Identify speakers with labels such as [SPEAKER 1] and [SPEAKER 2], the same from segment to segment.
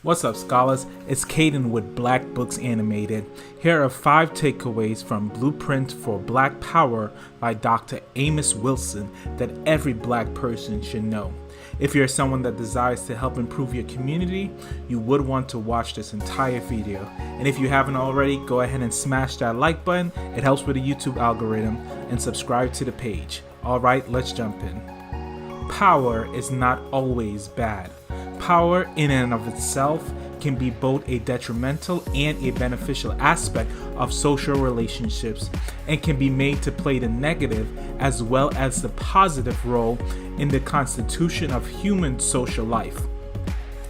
[SPEAKER 1] What's up, scholars? It's Caden with Black Books Animated. Here are 5 takeaways from Blueprint for Black Power by Dr. Amos Wilson that every black person should know. If you're someone that desires to help improve your community, you would want to watch this entire video. And if you haven't already, go ahead and smash that like button. It helps with the YouTube algorithm, and subscribe to the page. Alright, let's jump in. Power is not always bad. Power in and of itself can be both a detrimental and a beneficial aspect of social relationships, and can be made to play the negative as well as the positive role in the constitution of human social life.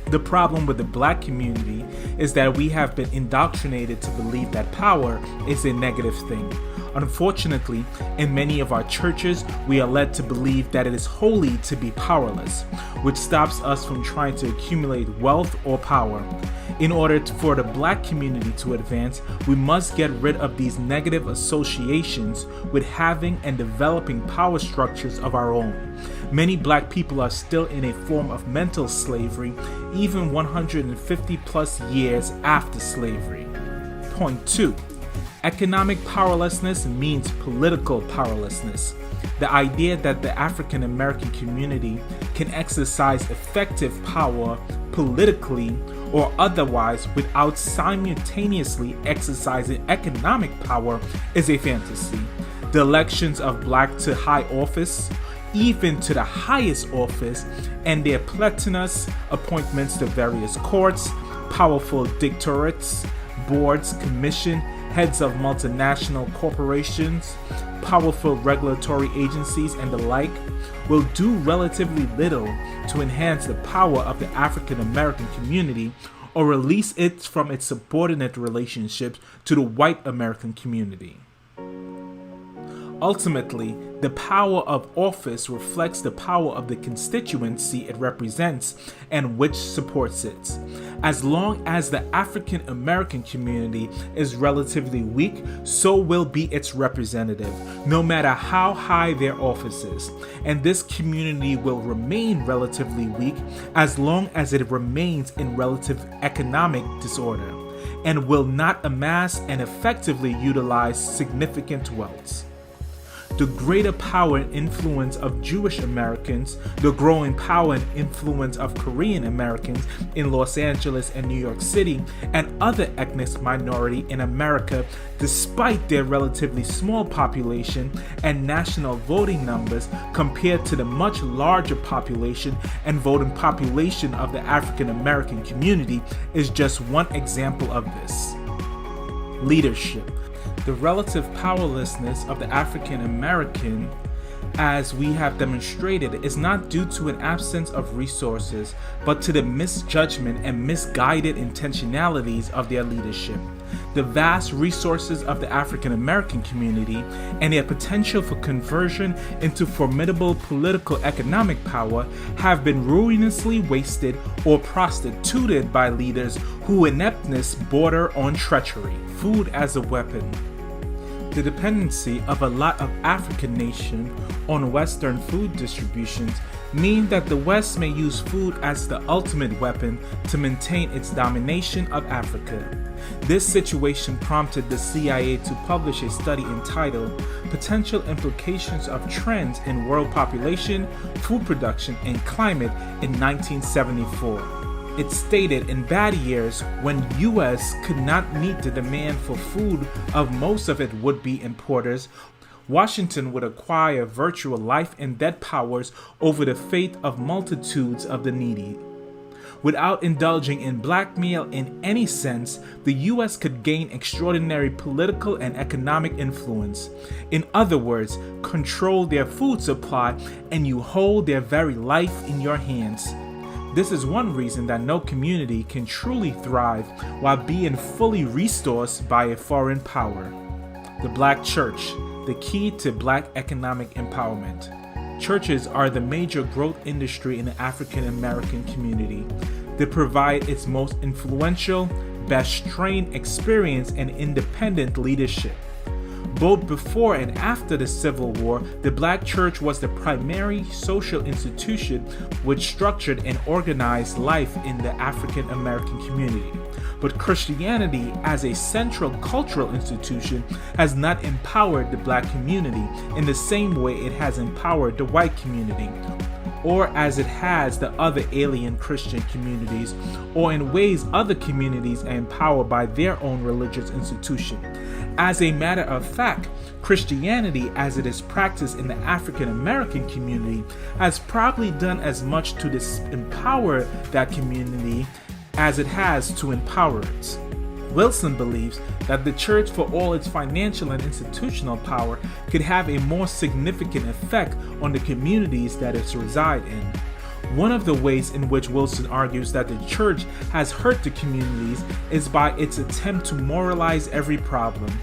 [SPEAKER 1] The problem with the black community is that we have been indoctrinated to believe that power is a negative thing. Unfortunately, in many of our churches, we are led to believe that it is holy to be powerless, which stops us from trying to accumulate wealth or power. In order for the black community to advance, we must get rid of these negative associations with having and developing power structures of our own. Many black people are still in a form of mental slavery, even 150 plus years after slavery. Point 2. Economic powerlessness means political powerlessness. The idea that the African American community can exercise effective power politically or otherwise without simultaneously exercising economic power is a fantasy. The elections of black to high office, even to the highest office, and their platinous appointments to various courts, powerful dictatorates, boards, commission, heads of multinational corporations, powerful regulatory agencies, and the like, will do relatively little to enhance the power of the African American community or release it from its subordinate relationships to the white American community. Ultimately, the power of office reflects the power of the constituency it represents and which supports it. As long as the African American community is relatively weak, so will be its representative, no matter how high their office is. And this community will remain relatively weak as long as it remains in relative economic disorder, and will not amass and effectively utilize significant wealth. The greater power and influence of Jewish Americans, the growing power and influence of Korean Americans in Los Angeles and New York City, and other ethnic minority in America, despite their relatively small population and national voting numbers compared to the much larger population and voting population of the African American community, is just one example of this. Leadership. The relative powerlessness of the African American, as we have demonstrated, is not due to an absence of resources, but to the misjudgment and misguided intentionalities of their leadership. The vast resources of the African American community and their potential for conversion into formidable political economic power have been ruinously wasted or prostituted by leaders whose ineptness border on treachery. Food as a weapon. The dependency of a lot of African nations on Western food distributions mean that the West may use food as the ultimate weapon to maintain its domination of Africa. This situation prompted the CIA to publish a study entitled Potential Implications of Trends in World Population, Food Production, and Climate in 1974. It stated in bad years, when U.S. could not meet the demand for food of most of its would-be importers, Washington would acquire virtual life and death powers over the fate of multitudes of the needy. Without indulging in blackmail in any sense, the U.S. could gain extraordinary political and economic influence. In other words, control their food supply, and you hold their very life in your hands. This is one reason that no community can truly thrive while being fully resourced by a foreign power. The Black Church, the key to black economic empowerment. Churches are the major growth industry in the African American community. They provide its most influential, best trained, experienced, and independent leadership. Both before and after the Civil War, the Black church was the primary social institution which structured and organized life in the African American community. But Christianity, as a central cultural institution, has not empowered the Black community in the same way it has empowered the white community, or as it has the other alien Christian communities, or in ways other communities are empowered by their own religious institution. As a matter of fact, Christianity, as it is practiced in the African American community, has probably done as much to disempower that community as it has to empower it. Wilson believes that the church, for all its financial and institutional power, could have a more significant effect on the communities that it resides in. One of the ways in which Wilson argues that the church has hurt the communities is by its attempt to moralize every problem.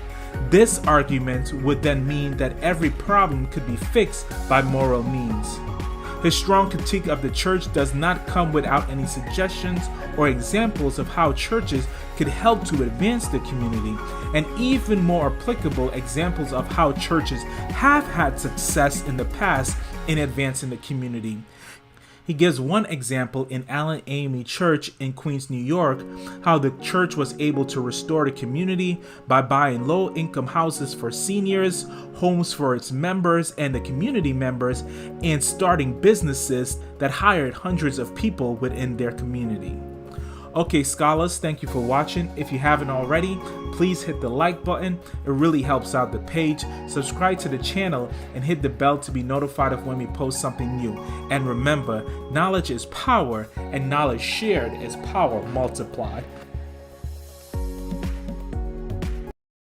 [SPEAKER 1] This argument would then mean that every problem could be fixed by moral means. His strong critique of the church does not come without any suggestions or examples of how churches could help to advance the community, and even more applicable examples of how churches have had success in the past in advancing the community. He gives one example in Allen Amy Church in Queens, New York, how the church was able to restore the community by buying low-income houses for seniors, homes for its members and the community members, and starting businesses that hired hundreds of people within their community. Okay, scholars, thank you for watching. If you haven't already, please hit the like button. It really helps out the page. Subscribe to the channel and hit the bell to be notified of when we post something new. And remember, knowledge is power, and knowledge shared is power multiplied.